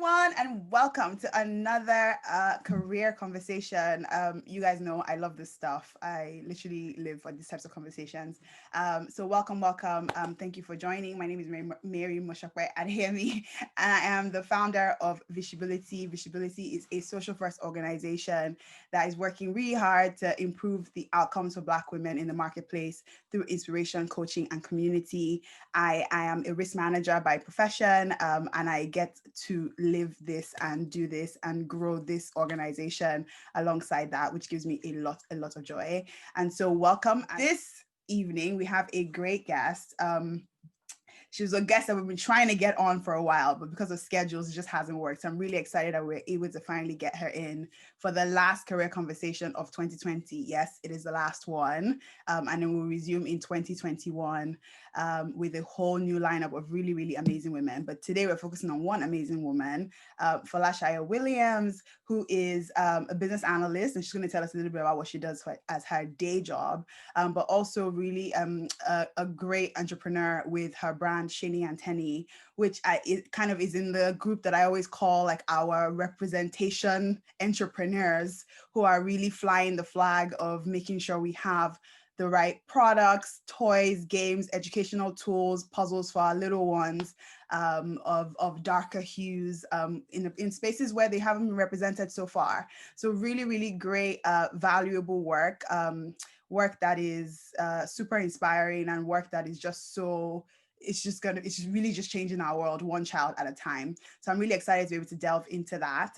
everyone, and welcome to another career conversation. You guys know I love this stuff. I literally live for these types of conversations. So welcome. Thank you for joining. My name is Mary Mosope Adeyemi, and I am the founder of viSHEbility. viSHEbility is a social first organization that is working really hard to improve the outcomes for Black women in the marketplace through inspiration, coaching, and community. I am a risk manager by profession, and I get to live this and do this and grow this organization alongside that, which gives me a lot of joy. And so welcome. This evening, we have a great guest. She was a guest that we've been trying to get on for a while, but because of schedules, it just hasn't worked. So I'm really excited that we're able to finally get her in for the last career conversation of 2020. Yes, it is the last one. And then we'll resume in 2021 with a whole new lineup of really amazing women. But today we're focusing on one amazing woman, Folasayo Williams, who is a business analyst. And she's going to tell us a little bit about what she does as her day job, but also really a great entrepreneur with her brand Sheni Teni, which it kind of is in the group that I always call like our representation entrepreneurs, who are really flying the flag of making sure we have the right products, toys, games, educational tools, puzzles for our little ones, of darker hues, in spaces where they haven't been represented so far. So really great, valuable work, work that is super inspiring, and work that is just so, it's really just changing our world one child at a time. So I'm really excited to be able to delve into that.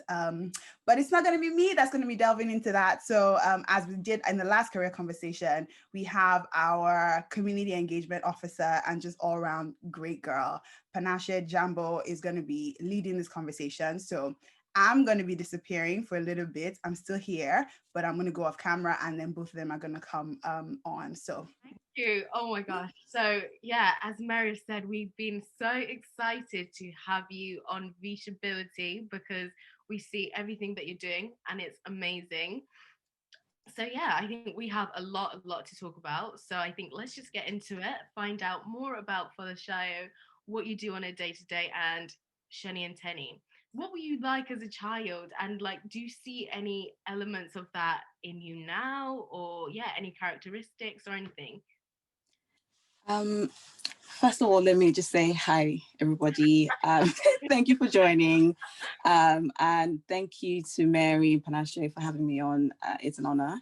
But it's not going to be me that's going to be delving into that. So as we did in the last career conversation, we have our community engagement officer and just all around great girl, Panache Jambo, is going to be leading this conversation. So I'm going to be disappearing for a little bit. I'm still here, but I'm going to go off camera, and then both of them are going to come on. So Thank you. Oh my gosh. So yeah, as Mary said, we've been so excited to have you on viSHEbility because we see everything that you're doing and it's amazing. So yeah, I think we have a lot to talk about. So I think let's just get into it, find out more about Folasayo, what you do on a day to day, and Sheni and Teni. What were you like as a child, and like, do you see any elements of that in you now, or yeah, any characteristics or anything? Um, First of all, let me just say hi, everybody. Thank you for joining. And thank you to Mary and Panache for having me on. It's an honor.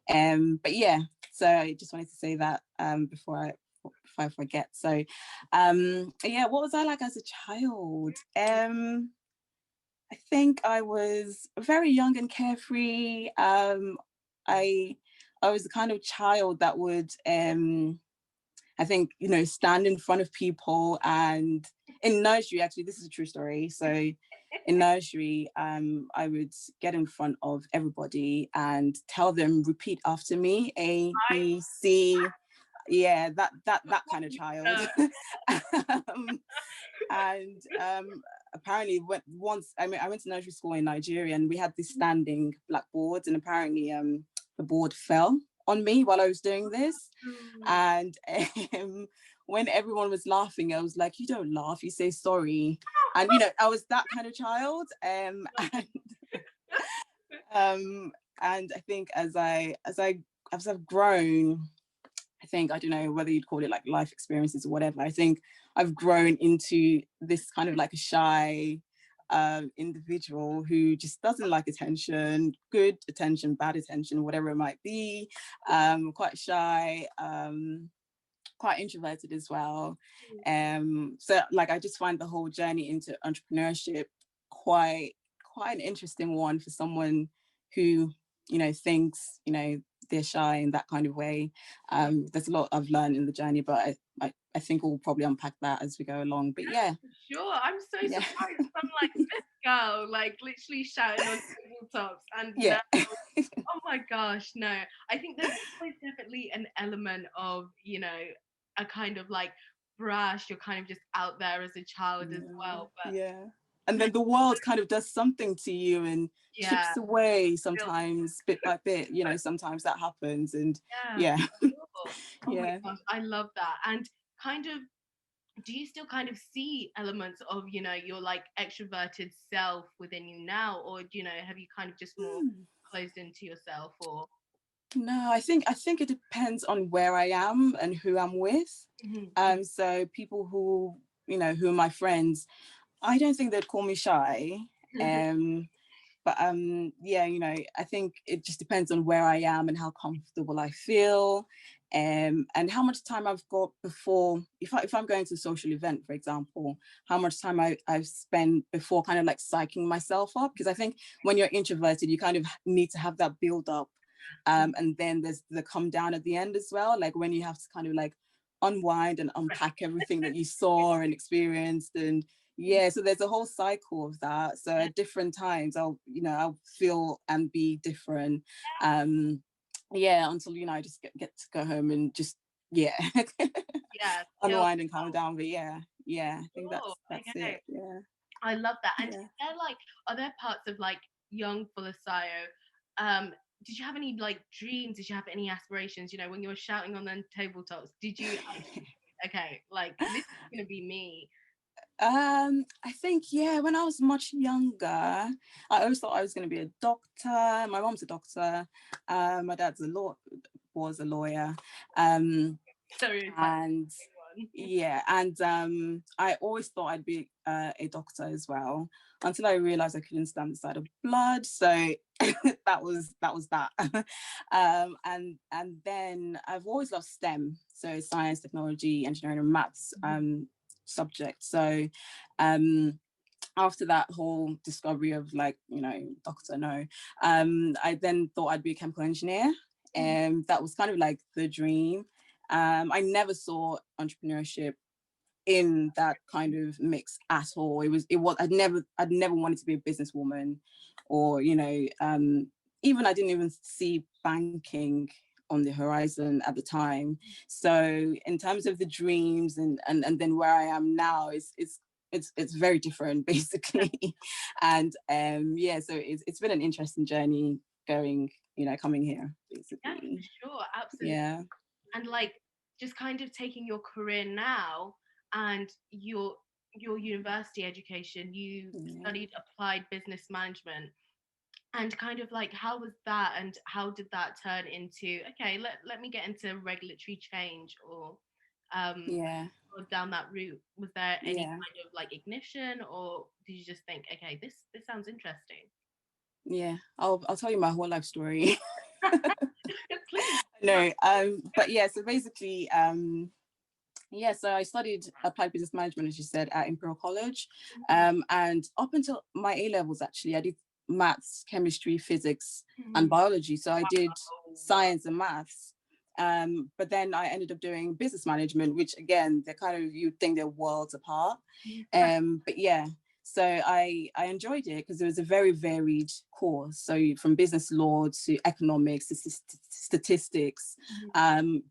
But yeah, so I just wanted to say that before I forget. So yeah, what was I like as a child? I think I was very young and carefree. I was the kind of child that would I think, stand in front of people. And in nursery, actually, this is a true story. So in nursery, I would get in front of everybody and tell them, repeat after me, A, B, C. Yeah, that kind of child. And apparently once I went to nursery school in Nigeria, and we had this standing blackboard, and apparently the board fell on me while I was doing this. And when everyone was laughing, I was like, you don't laugh, you say sorry. And I was that kind of child. And I think as I've grown, I think, I don't know whether you'd call it like life experiences or whatever, I think I've grown into this kind of like a shy individual who just doesn't like attention, good attention, bad attention, whatever it might be. Quite shy, quite introverted as well. So like, I just find the whole journey into entrepreneurship quite an interesting one for someone who thinks they're shy in that kind of way. There's a lot I've learned in the journey, but I think we'll probably unpack that as we go along. But yeah. Sure, I'm so surprised. I'm like, this girl, like literally shouting on tabletops, and Yeah. now, oh my gosh, no. I think there's always definitely an element of, a kind of like brash, you're kind of just out there as a child as well. But Yeah. And then the world kind of does something to you and yeah, chips away sometimes, bit by bit, sometimes that happens. And yeah, yeah. sure. Oh my Yeah. gosh, I love that. And kind of do you still kind of see elements of, you know, your like extroverted self within you now, or you know, have you kind of just more closed into yourself? Or No, I think it depends on where I am and who I'm with. So people who, you know, who are my friends, I don't think they'd call me shy. But yeah, you know, I think it just depends on where I am and how comfortable I feel, and how much time I've got before, if I'm going to a social event, for example, how much time I've spent before kind of like psyching myself up. Because I think when you're introverted, you kind of need to have that build up, and then there's the come down at the end as well, like when you have to kind of like unwind and unpack everything that you saw and experienced. And yeah, so there's a whole cycle of that. So at different times I'll feel and be different, yeah, until I just get to go home and just yeah yeah, unwind and calm down. But yeah, I think sure. that's Okay. it. Yeah, I love that. And yeah. is there like, are there parts of like young Folasayo, um, did you have any like dreams? Did you have any aspirations? You know, when you were shouting on the tabletops, did you okay, like this is gonna be me? I think, yeah, when I was much younger, I always thought I was going to be a doctor. My mom's a doctor. My dad's was a lawyer. Sorry, And yeah, and I always thought I'd be a doctor as well, until I realized I couldn't stand the sight of blood. So that was that. And then I've always loved STEM, so science, technology, engineering, and maths subject. So after that whole discovery of like, doctor, no, I then thought I'd be a chemical engineer, and that was kind of like the dream. I never saw entrepreneurship in that kind of mix at all. I'd never wanted to be a businesswoman, or even I didn't even see banking on the horizon at the time. So in terms of the dreams and then where I am now, it's very different basically. And yeah, so it's been an interesting journey coming here basically. Yeah, for sure, absolutely. Yeah. And like just kind of taking your career now and your university education, you studied applied business management, and kind of like how was that, and how did that turn into, okay, let me get into regulatory change, or Yeah. or down that route? Was there any Yeah. kind of like ignition, or did you just think, okay, this sounds interesting? Yeah, I'll tell you my whole life story. Please. No, but yeah, so basically, yeah, so I studied applied business management, as you said, at Imperial College, and up until my A levels, actually, I did maths, chemistry, physics, and biology. So I did science and maths. But then I ended up doing business management, which again, they're kind of, you'd think they're worlds apart. But yeah, so I enjoyed it because it was a very varied course. So from business law to economics to statistics,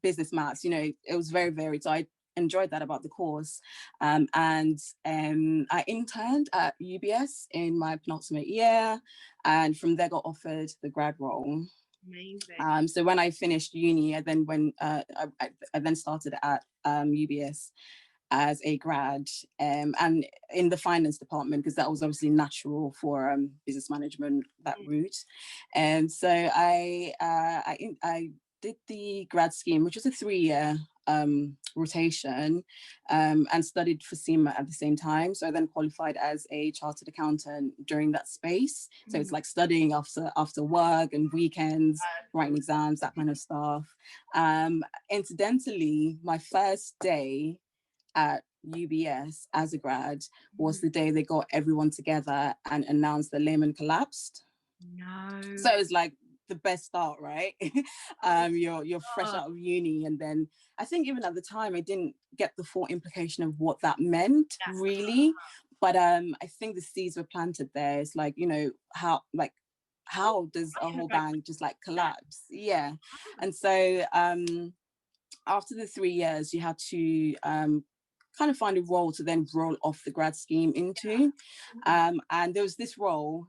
business maths, it was very varied. So I enjoyed that about the course. And I interned at UBS in my penultimate year, and from there got offered the grad role. Amazing. So when I finished uni, I then I then started at UBS as a grad, and in the finance department, because that was obviously natural for business management, that route. And so I did the grad scheme, which was a 3-year rotation, and studied for SEMA at the same time. So I then qualified as a chartered accountant during that space. So it's like studying after work and weekends, writing exams, that kind of stuff. Incidentally, my first day at UBS as a grad was the day they got everyone together and announced that Lehman collapsed. No. So it was like the best start, right? You're fresh out of uni, and then I think even at the time I didn't get the full implication of what that meant really, but I think the seeds were planted there. It's like, how does a whole bank just like collapse? Yeah. And so after the 3 years, you had to kind of find a role to then roll off the grad scheme into. And there was this role,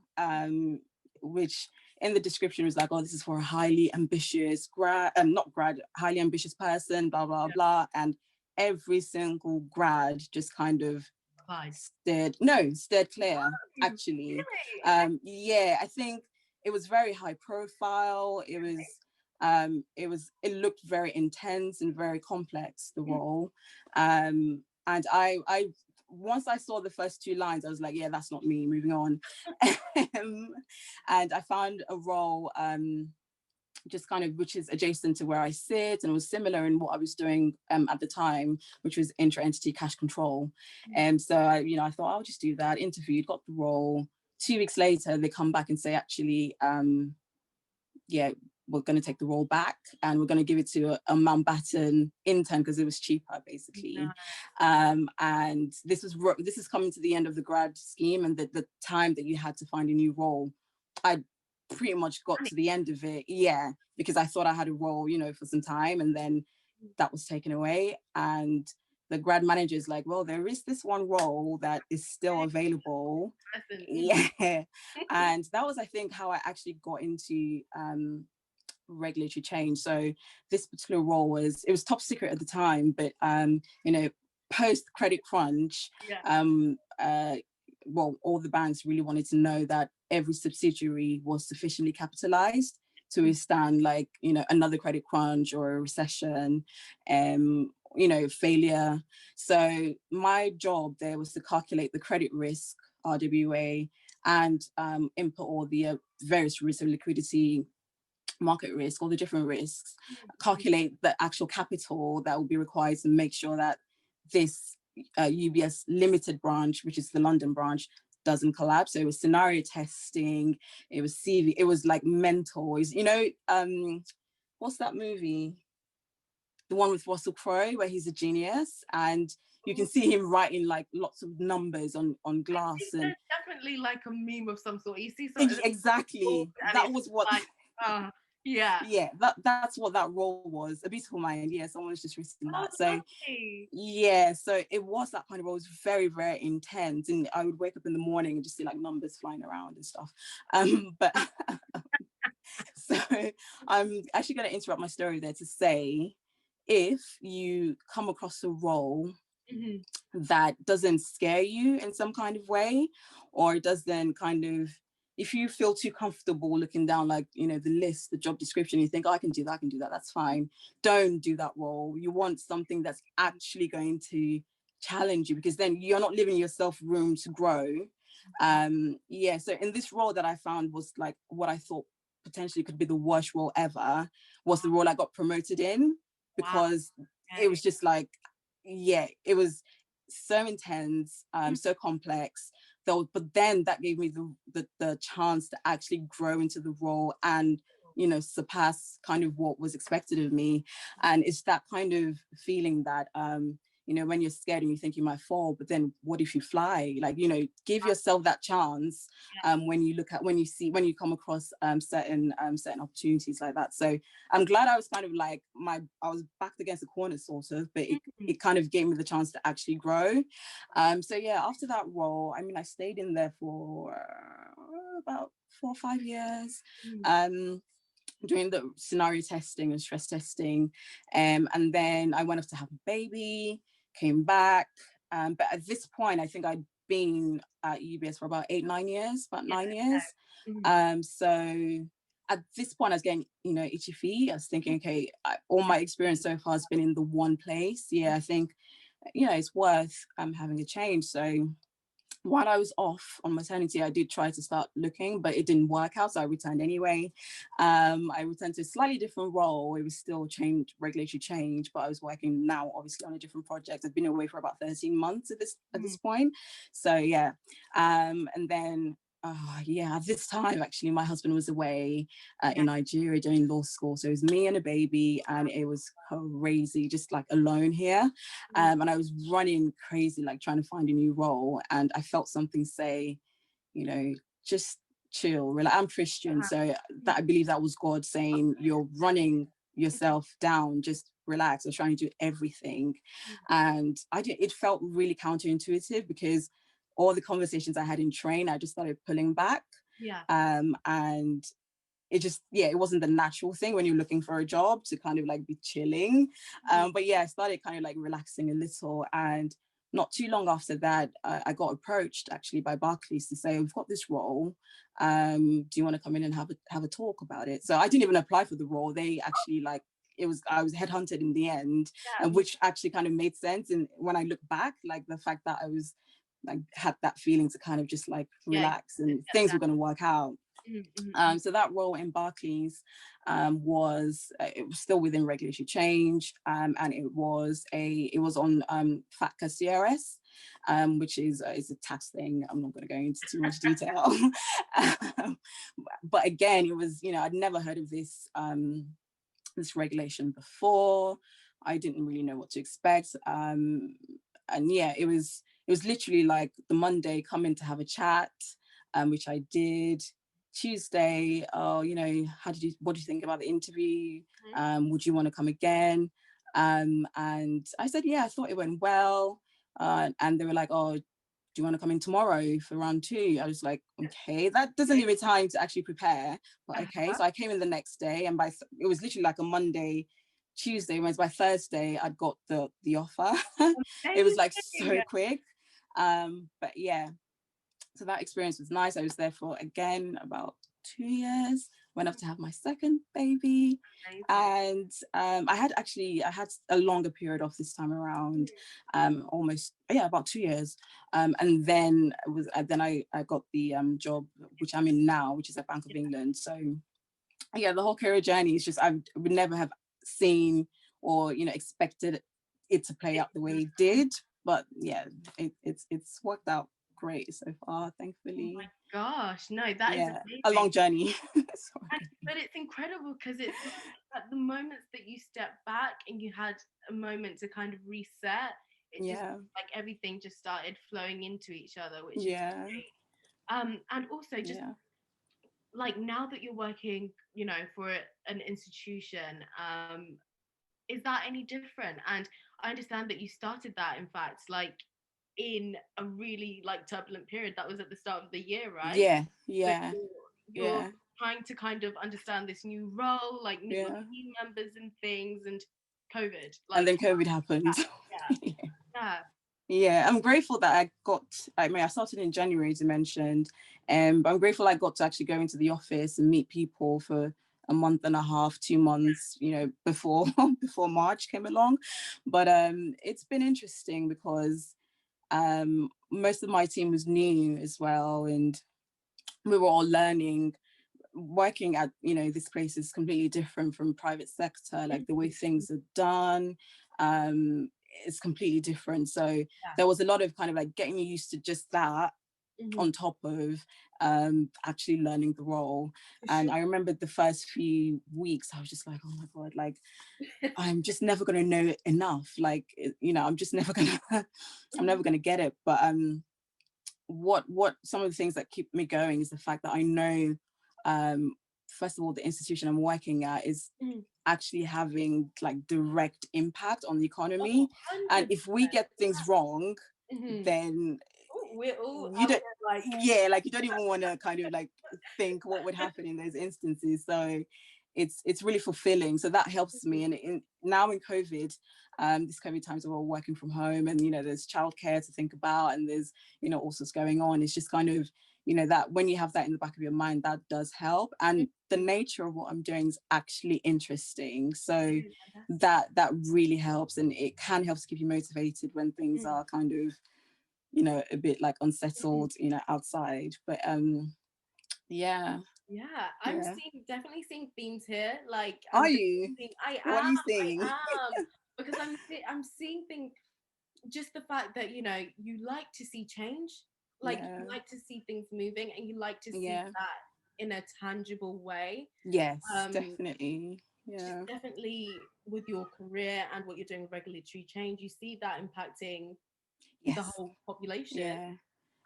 which in the description was like, oh, this is for a highly ambitious highly ambitious person, blah, blah, blah. And every single grad just kind of Applied. steered clear, actually. Really? Yeah, I think it was very high profile. It looked very intense and very complex, the role. And I once I saw the first 2 lines, I was like, yeah, that's not me, moving on. And I found a role just kind of, which is adjacent to where I sit, and it was similar in what I was doing at the time, which was intra-entity cash control. And so I thought I'll just do that. Interviewed, got the role. 2 weeks later, they come back and say, actually, yeah, we're going to take the role back, and we're going to give it to a Mountbatten intern because it was cheaper, basically. No. And this is coming to the end of the grad scheme, and the time that you had to find a new role. I pretty much got to the end of it, yeah, because I thought I had a role, for some time, and then that was taken away. And the grad manager is like, well, there is this one role that is still available. Yeah. And that was, I think, how I actually got into regulatory change. So this particular role was top secret at the time, but post credit crunch, well, all the banks really wanted to know that every subsidiary was sufficiently capitalized to withstand, like, another credit crunch or a recession, failure. So my job there was to calculate the credit risk, RWA, and input all the various risks of liquidity, market risk, all the different risks, calculate the actual capital that will be required to make sure that this UBS limited branch, which is the London branch, doesn't collapse. So it was scenario testing, it was CV, it was like mentors, what's that movie? The one with Russell Crowe where he's a genius and you can see him writing like lots of numbers on glass. And definitely like a meme of some sort. You see something exactly. That was what like, yeah, that's what that role was. A Beautiful Mind. Yeah, someone's just written that. So lovely. yeah, so it was that kind of role. It was very, very intense, and I would wake up in the morning and just see like numbers flying around and stuff. But so I'm actually going to interrupt my story there to say, if you come across a role that doesn't scare you in some kind of way, or doesn't kind of, if you feel too comfortable looking down, like, the list, the job description, you think, oh, I can do that, that's fine. Don't do that role. You want something that's actually going to challenge you, because then you're not leaving yourself room to grow. Yeah, so in this role that I found was like what I thought potentially could be the worst role ever, was the role I got promoted in, because it was just like, yeah, it was so intense, so complex. But then that gave me the chance to actually grow into the role and, surpass kind of what was expected of me. And it's that kind of feeling that, when you're scared and you think you might fall, but then what if you fly? Like, give yourself that chance when you come across certain opportunities like that. So I'm glad I was kind of like, I was backed against the corner sort of, but it kind of gave me the chance to actually grow. So yeah, after that role, I mean, I stayed in there for about 4 or 5 years. Doing the scenario testing and stress testing, and then I went off to have a baby, came back, but at this point I think I'd been at UBS for about 9 years. So at this point I was getting itchy feet. I was thinking, okay, all my experience so far has been in the one place. Yeah, I think it's worth having a change. So while I was off on maternity, I did try to start looking, but it didn't work out. So I returned anyway. I returned to a slightly different role. It was still regulatory change, but I was working now obviously on a different project. I've been away for about 13 months at this point. So yeah. And then at this time, actually, my husband was away in Nigeria doing law school. So it was me and a baby, and it was crazy, just like alone here. And I was running crazy, like trying to find a new role. And I felt something say, just chill. I'm Christian, so that I believe that was God saying, you're running yourself down, just relax. I was trying to do everything. And it felt really counterintuitive, because all the conversations I had in train, I just started pulling back. And it just, yeah, it wasn't the natural thing when you're looking for a job to kind of like be chilling. But yeah, I started kind of like relaxing a little, and not too long after that, I got approached actually by Barclays to say, we've got this role. Do you want to come in and have a talk about it? So I didn't even apply for the role. They actually like, I was headhunted in the end, and which actually kind of made sense. And when I look back, like the fact that I was like, had that feeling to kind of just like relax and things were going to work out. So that role in Barclays was it was still within regulatory change, and it was on FATCA CRS, which is a tax thing. I'm not going to go into too much detail, but again, it was, you know, I'd never heard of this regulation before. I didn't really know what to expect, and yeah, it was literally like the Monday, come in to have a chat, which I did. Tuesday, oh, you know, what do you think about the interview? Would you want to come again? And I said, yeah, I thought it went well. And they were like, oh, do you want to come in tomorrow for round 2? I was like, okay, that doesn't give me time to actually prepare, but okay. So I came in the next day, and it was literally like a Monday, Tuesday, whereas by Thursday I'd got the offer. It was like so quick. But yeah, so that experience was nice. I was there for, again, about 2 years, went off to have my second baby. And I had a longer period off this time around, about 2 years. And then I got the job which I'm in now, which is at Bank of England. So yeah, the whole career journey is just, I would never have seen or, you know, expected it to play out the way it did. But yeah, it's worked out great so far, thankfully. Oh my gosh, no, that is amazing. A long journey. But it's incredible, because it's at the moments that you step back and you had a moment to kind of reset, it just like everything just started flowing into each other, which is great. And also just like, now that you're working, you know, for an institution, is that any different? And I understand that you started that, in fact, like in a really like turbulent period. That was at the start of the year, right? Yeah. You're trying to kind of understand this new role, like new team members and things, and COVID. Like, and then COVID happened. Yeah, I'm grateful that I started in January, as you mentioned, but I'm grateful I got to actually go into the office and meet people for a month and a half, 2 months, you know, before March came along. But it's been interesting because most of my team was new as well, and we were all learning. Working at, you know, this place is completely different from private sector, like the way things are done is completely different. So there was a lot of kind of like getting used to just that on top of actually learning the role. And I remember the first few weeks I was just like, oh my god, like I'm just never gonna know enough, like, you know, I'm never gonna get it. But what some of the things that keep me going is the fact that I know, first of all, the institution I'm working at is actually having like direct impact on the economy. And if we get things wrong, then we're all you don't you don't even want to kind of like think what would happen in those instances. So it's really fulfilling. So that helps me. And now in COVID, this COVID times we're all working from home, and you know, there's childcare to think about, and there's, you know, all sorts going on. It's just kind of, you know, that when you have that in the back of your mind, that does help. And the nature of what I'm doing is actually interesting. So that really helps, and it can help to keep you motivated when things are kind of, you know, a bit like unsettled, you know, outside. But I'm definitely seeing themes here. Like, are you? What are you seeing? I am, because I'm seeing things. Just the fact that, you know, you like to see change, like you like to see things moving, and you like to see that in a tangible way. Yes, definitely. Yeah, definitely with your career and what you're doing with regulatory change, you see that impacting the whole population. Yeah,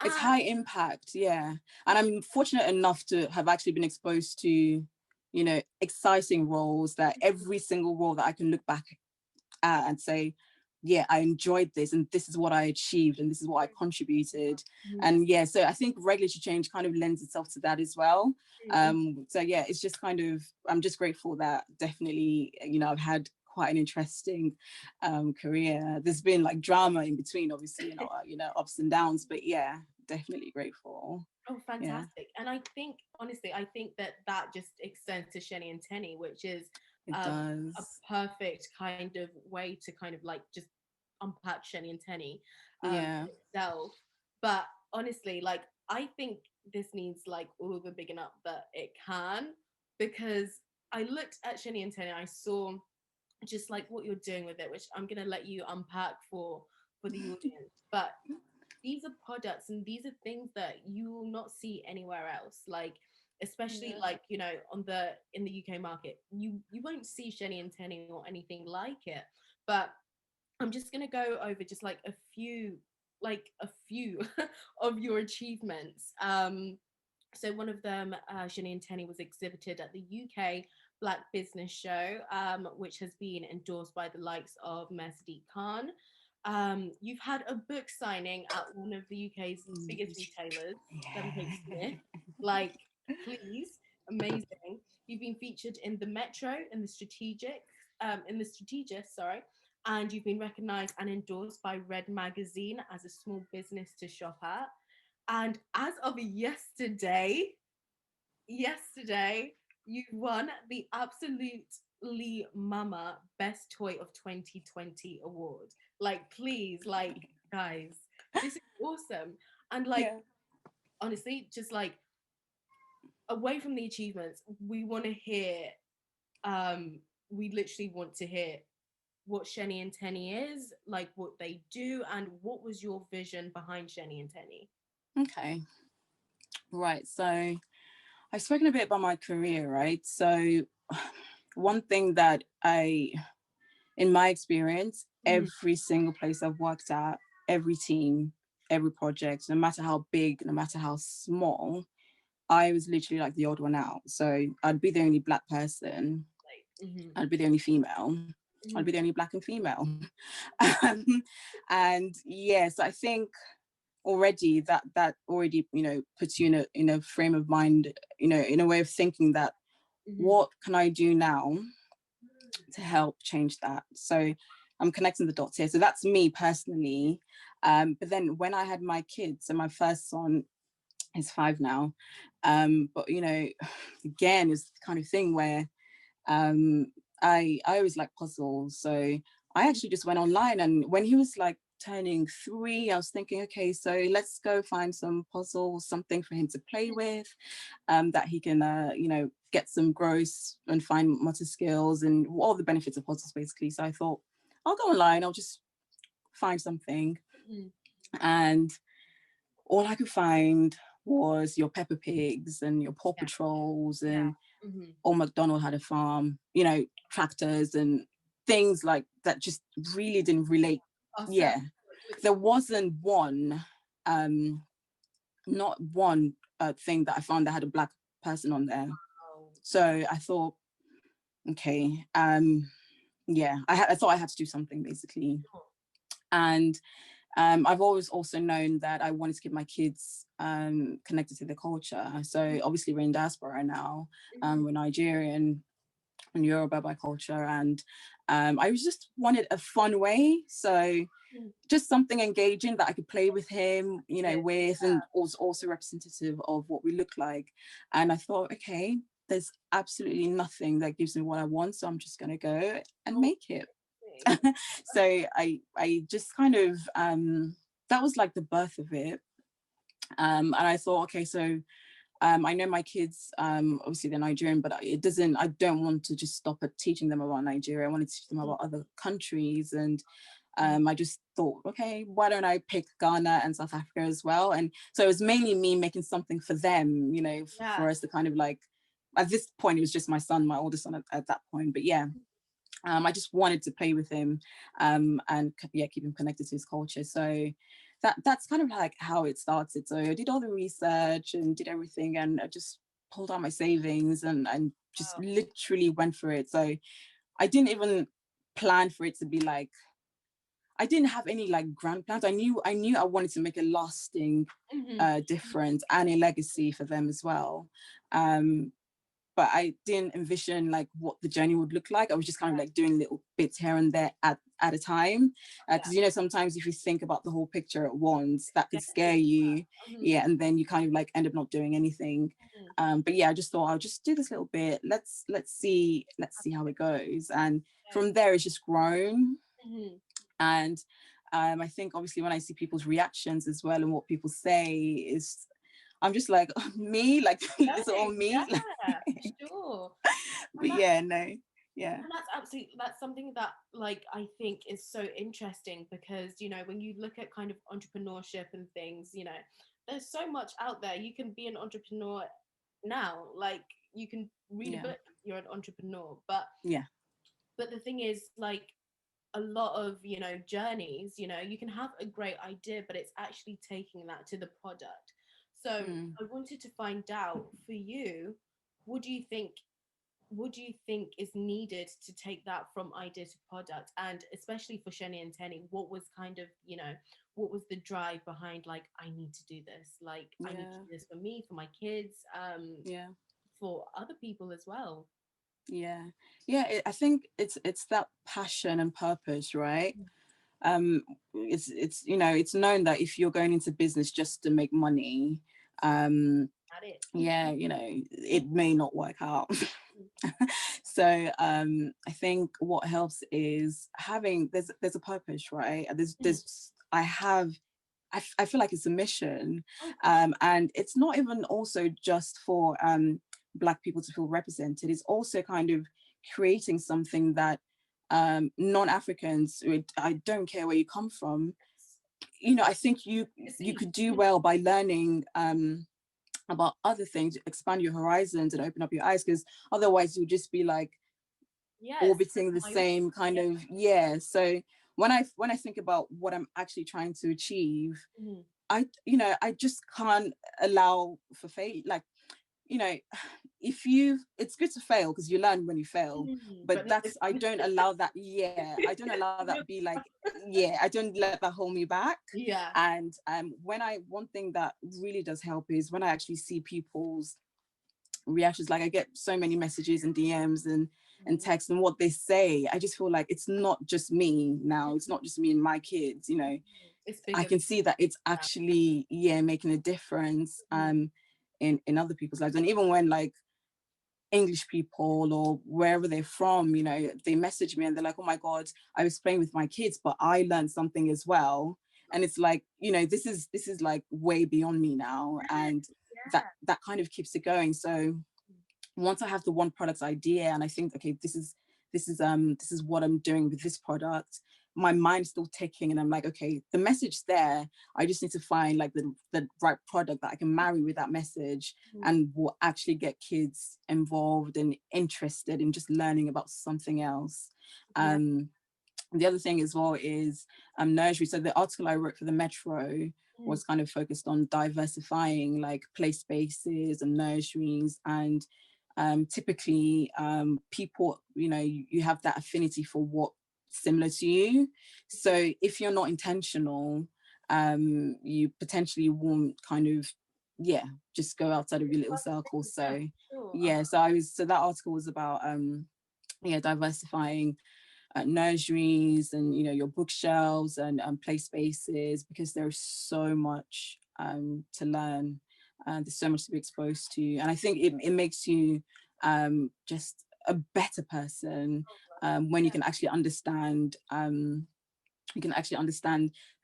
it's high impact. Yeah, and I'm fortunate enough to have actually been exposed to, you know, exciting roles, that every single role that I can look back at and say, yeah, I enjoyed this, and this is what I achieved, and this is what I contributed. Mhm. And yeah, so I think regulatory change kind of lends itself to that as well. So yeah, it's just kind of, I'm just grateful that definitely, you know, I've had quite an interesting career. There's been like drama in between, obviously, you know, ups and downs, but yeah, definitely grateful. Oh, Yeah, fantastic. And I think, honestly, I think that just extends to Sheni and Tenny, which is it a does. perfect kind of way to kind of like just unpack Sheni and Tenny Yeah. itself. But honestly, like, I think this needs like all the bigging up that it can, because I looked at Sheni and Tenny, I saw just like what you're doing with it, which I'm gonna let you unpack for the audience. But these are products and these are things that you will not see anywhere else, like especially like, you know, on the in the UK market, you won't see Sheni and Tenny or anything like it. But I'm just going to go over just like a few of your achievements. So one of them, Sheni and Tenny, was exhibited at the UK Black Business Show, which has been endorsed by the likes of Mercedes Khan. You've had a book signing at one of the UK's biggest retailers, Seven Yeah. Kate Smith. Like, please, amazing. You've been featured in the Metro, in the Strategist, sorry, and you've been recognised and endorsed by Red Magazine as a small business to shop at. And as of yesterday, you won the Absolutely Mama Best Toy of 2020 award. Like, please, like, guys, this is awesome. And like, Yeah. honestly, just like away from the achievements, we want to hear, we literally want to hear what Sheni and Tenny is, like what they do, and what was your vision behind Sheni and Tenny? Okay. Right. So I've spoken a bit about my career, right? So one thing that in my experience, every single place I've worked at, every team, every project, no matter how big, no matter how small, I was literally like the odd one out. So I'd be the only Black person. I'd be the only female. I'd be the only Black and female. um, and yes, I think already that already, you know, puts you in a frame of mind, you know, in a way of thinking that what can I do now to help change that? So I'm connecting the dots here. So that's me personally. But then when I had my kids, so my first son is 5 now, but you know, again, it's the kind of thing where I always like puzzles. So I actually just went online, and when he was like turning 3, I was thinking, okay, so let's go find some puzzles, something for him to play with, that he can, you know, get some growth and find motor skills and all the benefits of puzzles, basically. So I thought, I'll go online, I'll just find something. And all I could find was your Peppa Pigs and your Paw Patrols and Old MacDonald had a farm, you know, tractors and things like that just really didn't relate. Awesome. Yeah. There wasn't one, not one thing that I found that had a Black person on there. So I thought, okay, yeah, I thought I had to do something basically. And I've always also known that I wanted to keep my kids connected to the culture. So obviously we're in diaspora now, we're Nigerian and Yoruba by culture, and I just wanted a fun way. So just something engaging that I could play with him, you know, with, and also representative of what we look like. And I thought, okay, there's absolutely nothing that gives me what I want, so I'm just going to go and make it. So I just kind of that was like the birth of it, and I thought, okay, so I know my kids, obviously they're Nigerian, but I don't want to just stop at teaching them about Nigeria. I wanted to teach them about other countries, and I just thought, okay, why don't I pick Ghana and South Africa as well? And so it was mainly me making something for them, you know, for us to kind of like, at this point it was just my son, my oldest son at that point, but yeah. I just wanted to play with him, and yeah, keep him connected to his culture. So that's kind of like how it started. So I did all the research and did everything, and I just pulled out my savings and just literally went for it. So I didn't even plan for it to be like, I didn't have any like grand plans. I knew I wanted to make a lasting difference and a legacy for them as well. But I didn't envision like what the journey would look like. I was just kind of like doing little bits here and there at a time. Because, you know, sometimes if you think about the whole picture at once, that could scare you. Yeah. And then you kind of like end up not doing anything. But yeah, I just thought I'll just do this little bit. Let's see how it goes. And from there, it's just grown. And I think obviously when I see people's reactions as well and what people say is, I'm just like, oh, me, like it's all me. Yeah, sure. But yeah, no, yeah. And that's something that like I think is so interesting, because you know, when you look at kind of entrepreneurship and things, you know, there's so much out there. You can be an entrepreneur now, like you can read a book, you're an entrepreneur. But the thing is, like, a lot of, you know, journeys, you know, you can have a great idea, but it's actually taking that to the product. So I wanted to find out for you, what do you think is needed to take that from idea to product? And especially for Sheni and Teni, what was kind of, you know, what was the drive behind, like, I need to do this, like I need to do this for me, for my kids, for other people as well? I think it's that passion and purpose, right? It's you know, it's known that if you're going into business just to make money, you know, it may not work out. So I think what helps is having there's a purpose, right? There's I feel like it's a mission, and it's not even also just for Black people to feel represented. It's also kind of creating something that non-Africans, I don't care where you come from, you know, I think you could do well by learning about other things, expand your horizons and open up your eyes, because otherwise you'll just be like orbiting the same kind of so when I think about what I'm actually trying to achieve, I just can't allow for failure. Like, you know, it's good to fail because you learn when you fail, but I don't allow that I don't allow that be like I don't let that hold me back. And one thing that really does help is when I actually see people's reactions. Like, I get so many messages and DMs and texts, and what they say, I just feel like it's not just me now, it's not just me and my kids, you know, I can see that it's actually making a difference in other people's lives. And even when like English people or wherever they're from, you know, they message me and they're like, oh my God, I was playing with my kids, but I learned something as well. And it's like, you know, this is like way beyond me now. And that kind of keeps it going. So once I have the one product idea and I think, okay, this is what I'm doing with this product, my mind's still ticking and I'm like, okay, the message there, I just need to find like the right product that I can marry with that message and will actually get kids involved and interested in just learning about something else. The other thing as well is nursery. So the article I wrote for the Metro was kind of focused on diversifying like play spaces and nurseries. And typically people, you know, you have that affinity for what similar to you. So if you're not intentional, you potentially won't kind of just go outside of your little circle. So so that article was about diversifying nurseries and, you know, your bookshelves and play spaces, because there's so much to learn, there's so much to be exposed to, and I think it makes you just a better person when you can actually understand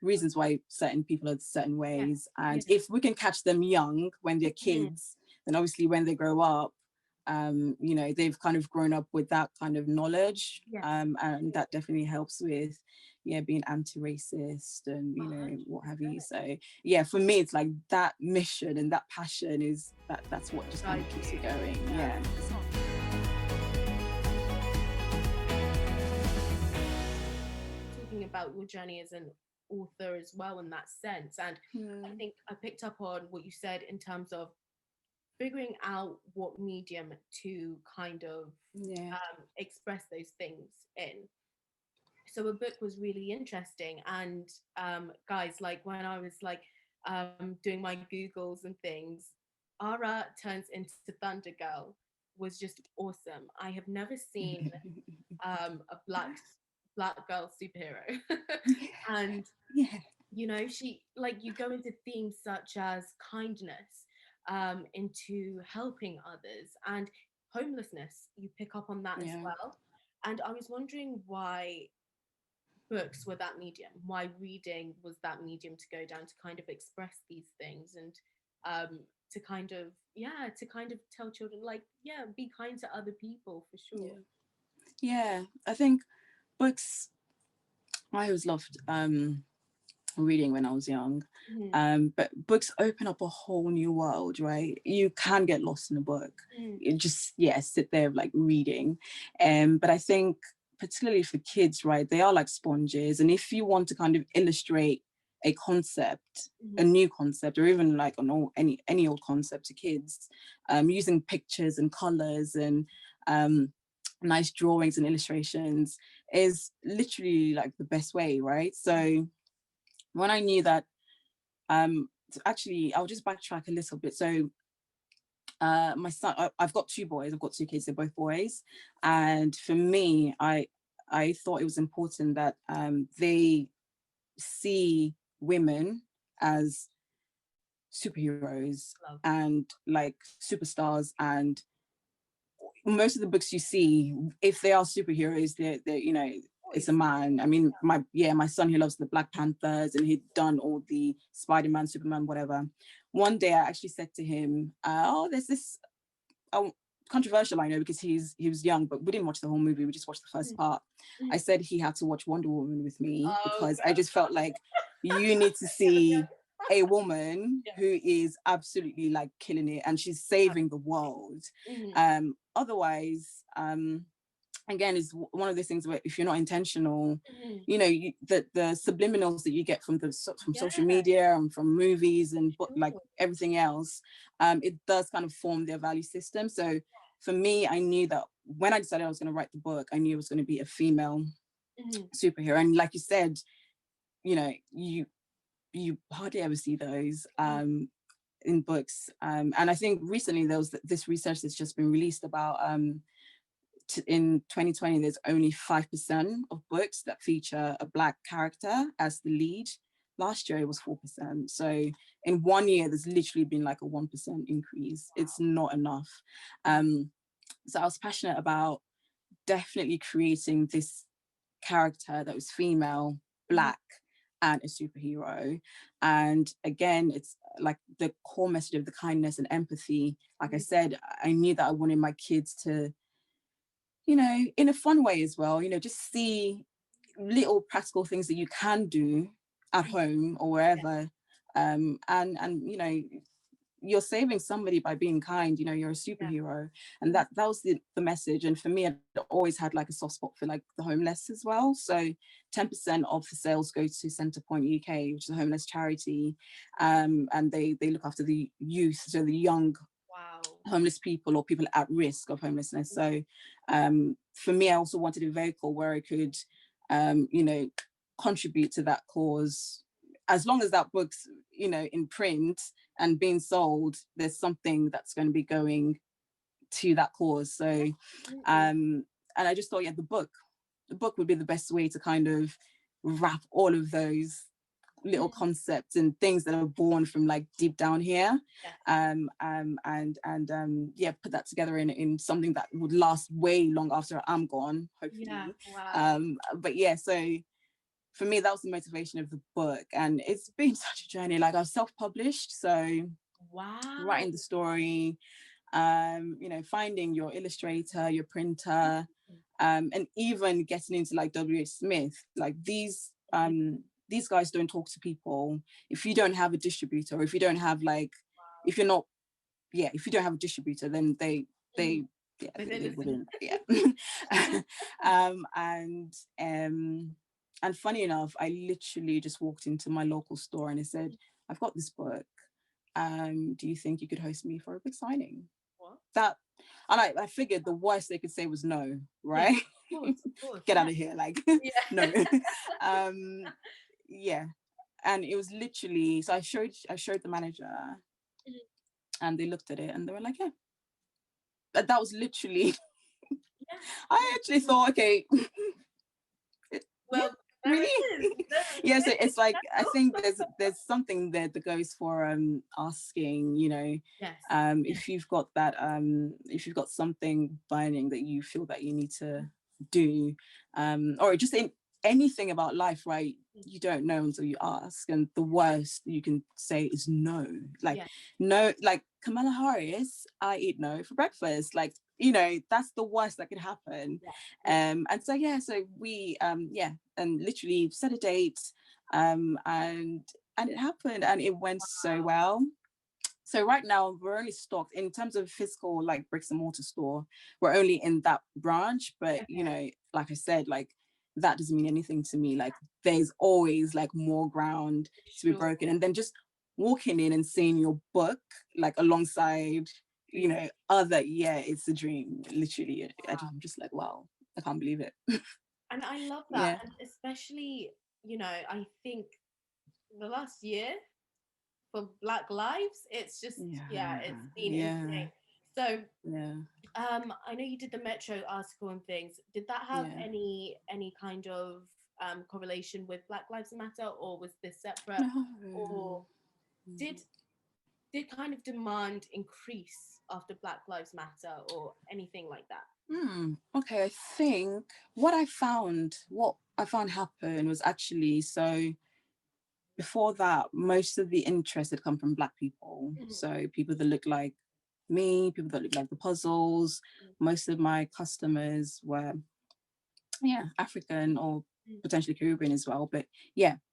reasons why certain people are certain ways. And if we can catch them young when they're kids, then obviously when they grow up, you know, they've kind of grown up with that kind of knowledge, and that definitely helps with being anti-racist and, you know, what have you. So for me, it's like that mission and that passion is that's what just kind of keeps it going. Talking about your journey as an author as well in that sense, and I think I picked up on what you said in terms of figuring out what medium to kind of express those things in. So a book was really interesting. And guys, like when I was like doing my Googles and things, Ara turns into Thunder Girl was just awesome. I have never seen a black girl superhero. And Yeah. you know, she, like, you go into themes such as kindness, into helping others, and homelessness. You pick up on that as Yeah. well. And I was wondering why books were that medium, why reading was that medium to go down to kind of express these things, and to kind of, yeah, to kind of tell children, like, yeah, be kind to other people for sure. Yeah. Yeah. I think books, I always loved reading when I was young. Mm, But books open up a whole new world, right? You can get lost in a book. mm, You just, yeah, sit there like reading. But I think particularly for kids, right, they are like sponges. And if you want to kind of illustrate a concept, a mm, new concept, or even like an old, any old concept to kids, using pictures and colors and nice drawings and illustrations is literally like the best way, right? So when I knew that, actually, I'll just backtrack a little bit. So my son, I've got two boys, I've got two kids, they're both boys. And for me, I thought it was important that they see women as superheroes love. and like superstars. And most of the books you see, if they are superheroes, they're you know, it's a Voice. man. I mean, my son, he loves the Black Panthers and he'd done all the Spider-Man, Superman, whatever. One day I actually said to him, oh, there's this, oh, controversial, I know, because he was young, but we didn't watch the whole movie, we just watched the first Mm, part. I mm. said he had to watch Wonder Woman with me Oh because I god. just felt like you need to see a woman Yeah. who is absolutely like killing it and she's saving the world. Mm, Otherwise, again, is one of those things where if you're not intentional, mm. you know, the subliminals that you get from from Yeah, social media and from movies and like sure. everything else, it does kind of form their value system. So for me, I knew that when I decided I was going to write the book, I knew it was going to be a female Mm, superhero. And like you said, you know, you hardly ever see those mm. in books. And I think recently there was this research that's just been released about in 2020, there's only 5% of books that feature a Black character as the lead. Last year it was 4%. So in 1 year, there's literally been like a 1% increase. It's not enough. So I was passionate about definitely creating this character that was female, Mhm. Black, and a superhero. And again, it's like the core message of the kindness and empathy. Like I said, I knew that I wanted my kids to, you know, in a fun way as well, you know, just see little practical things that you can do at home or wherever. And you know, you're saving somebody by being kind, you know, you're a Yeah. superhero. And that was the message. And for me, I always had like a soft spot for like the homeless as well. So 10% of the sales go to Centrepoint UK, which is a homeless charity. And they look after the youth, so the young Wow. homeless people or people at risk of homelessness. So for me, I also wanted a vehicle where I could, you know, contribute to that cause. As long as that book's, you know, in print and being sold, there's something that's going to be going to that cause. So, Absolutely. and I just thought, yeah, the book would be the best way to kind of wrap all of those little Mm, concepts and things that are born from like deep down here, yeah. yeah, put that together in something that would last way long after I'm gone, Yeah. hopefully. Wow. But yeah, so for me that was the motivation of the book, and it's been such a journey. Like I was self-published, so Wow. writing the story, you know, finding your illustrator, your printer, and even getting into like WH Smith, like these guys don't talk to people if you don't have a distributor, or if you don't have like, if you're not, yeah, if you don't have a distributor, then Mm. they yeah, With they innocence. wouldn't, yeah. And and funny enough, I literally just walked into my local store and I said, I've got this book, do you think you could host me for a big signing? What? That, and I figured the worst they could say was no, Yeah. right? course. Get out of here, like Yeah. no. Yeah, and it was literally, so I showed the manager, and they looked at it and they were like, yeah, that was literally. I actually thought, okay, Well, there really? it is. Yeah, so it's like, I think there's something there that goes for asking, you know, Yes. if you've got that, if you've got something burning that you feel that you need to do, or just in anything about life, right? You don't know until you ask, and the worst you can say is no. Like, no, like Kamala Harris, I eat no for breakfast. Like, you know, that's the worst that could happen. And so so we and literally set a date, and it happened, and it went so well. So right now we're only stocked in terms of physical, like bricks and mortar store. We're only in that branch, but you know, like I said, like that doesn't mean anything to me. Like there's always like more ground to be broken, and then just walking in and seeing your book like alongside, you know, other, it's a dream. Literally, I'm just like, wow, I can't believe it. And I love that, and especially, you know, I think the last year for Black Lives, it's just it's been insane. So I know you did the Metro article and things. Did that have any kind of correlation with Black Lives Matter, or was this separate? No. Or did kind of demand increase after Black Lives Matter or anything like that? Okay, I think what I found happen was actually, so before that, most of the interest had come from Black people. So people that look like me, people that look like the puzzles. Most of my customers were African or potentially Caribbean as well, but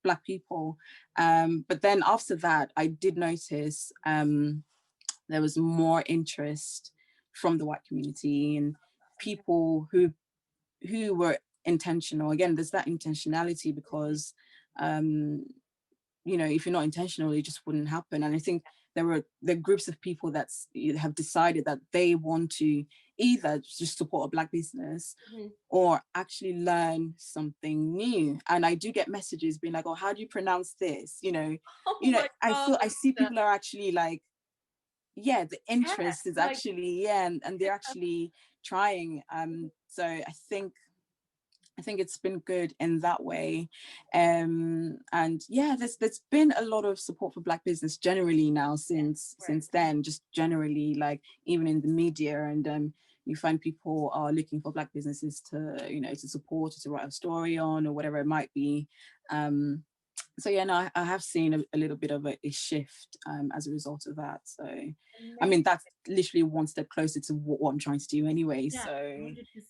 Black people. But then after that, I did notice there was more interest from the white community and people who were intentional. Again, there's that intentionality, because you know, if you're not intentional, it just wouldn't happen. And I think there are groups of people that have decided that they want to either just support a Black business or actually learn something new. And I do get messages being like, oh, how do you pronounce this? You know, I see people are actually like, the interest is actually, and they're actually trying. So I think it's been good in that way. And there's been a lot of support for Black business generally now since then, just generally, like even in the media, and you find people are looking for Black businesses to, you know, to support or to write a story on or whatever it might be. So I have seen a little bit of a shift as a result of that. So I mean, that's literally one step closer to what I'm trying to do anyway. So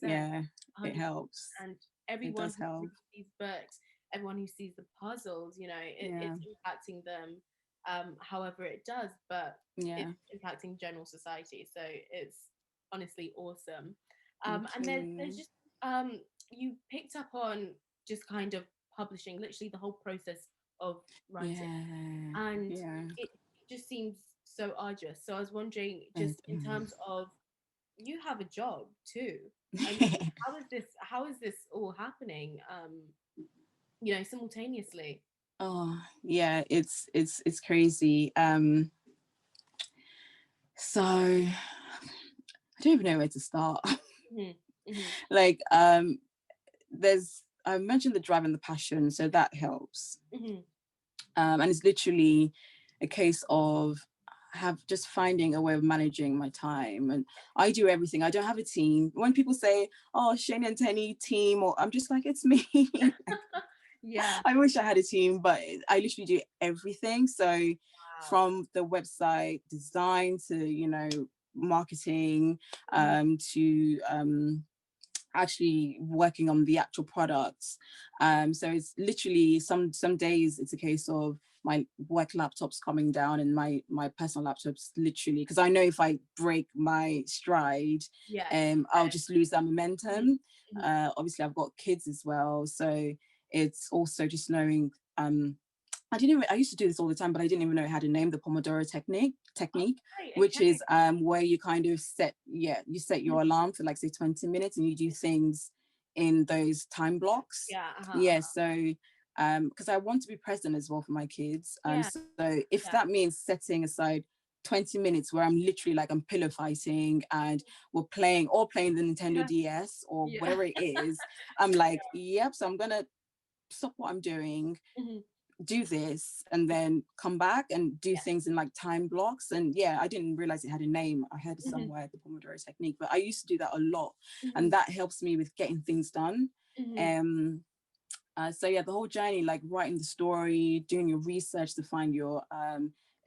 100%. It helps. And everyone who reads these books, everyone who sees the puzzles, you know, it's impacting them however it does, but it's impacting general society. So it's honestly awesome. And there's just you picked up on just kind of publishing, literally the whole process of writing, and it just seems so arduous. So I was wondering, just in terms of, you have a job too. I mean, how is this all happening, you know, simultaneously? Oh yeah, it's crazy. So I don't even know where to start. Like I mentioned the drive and the passion, so that helps. And it's literally a case of just finding a way of managing my time, and I do everything. I don't have a team. When people say, oh, Sheni and Teni team, or I'm just like, it's me. I wish I had a team, but I literally do everything. So from the website design to, you know, marketing, to actually working on the actual products. So it's literally some days it's a case of my work laptop's coming down and my personal laptop's literally, because I know if I break my stride, I'll just lose that momentum. Obviously I've got kids as well, so it's also just knowing, I used to do this all the time, but I didn't even know how to name the Pomodoro technique, which is where you kind of set your alarm for like say 20 minutes and you do things in those time blocks. Yeah. Yeah, so because I want to be present as well for my kids. Yeah. So if that means setting aside 20 minutes where I'm literally like I'm pillow fighting and we're playing the Nintendo DS or whatever it is, I'm like, yep, so I'm gonna stop what I'm doing, do this, and then come back and do things in like time blocks. And yeah, I didn't realize it had a name. I heard it somewhere, the Pomodoro technique, but I used to do that a lot, and that helps me with getting things done. So yeah, the whole journey, like writing the story, doing your research to find your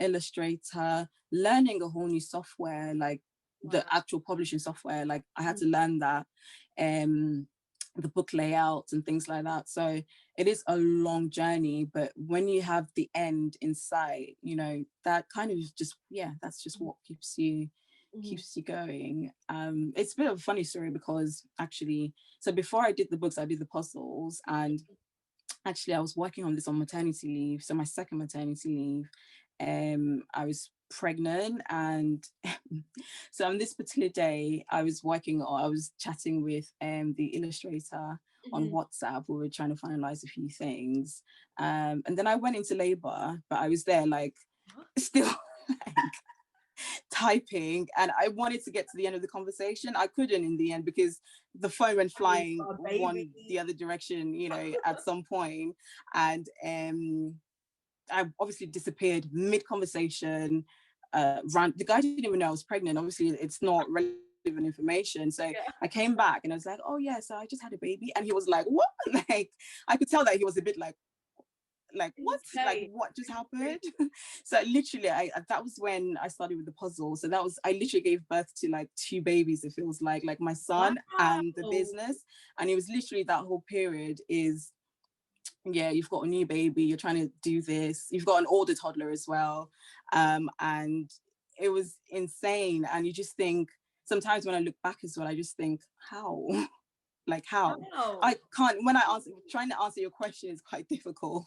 illustrator, learning a whole new software, like the actual publishing software, like I had to learn that, the book layouts and things like that. So it is a long journey, but when you have the end in sight, you know, that kind of just, yeah, that's just what keeps you going. It's a bit of a funny story because actually, so before I did the books, I did the puzzles, and actually I was working on this on maternity leave. So my second maternity leave, I was pregnant, and so on this particular day I was chatting with the illustrator on WhatsApp. We were trying to finalize a few things, and then I went into labor, but I was there like still like typing, and I wanted to get to the end of the conversation. I couldn't in the end because the phone went flying the other direction, you know, at some point. And I obviously disappeared mid-conversation. The guy didn't even know I was pregnant. Obviously, it's not relevant information. So I came back and I was like, oh yeah, so I just had a baby. And he was like, what? Like, I could tell that he was a bit like what? Like, what just happened? So literally, that was when I started with the puzzle. So I literally gave birth to like 2 babies, it feels like my son and the business. And it was literally that whole period is, yeah, you've got a new baby, you're trying to do this, you've got an older toddler as well, and it was insane. And you just think, sometimes when I look back as well, I just think, how? Like, how? I can't, trying to answer your question is quite difficult.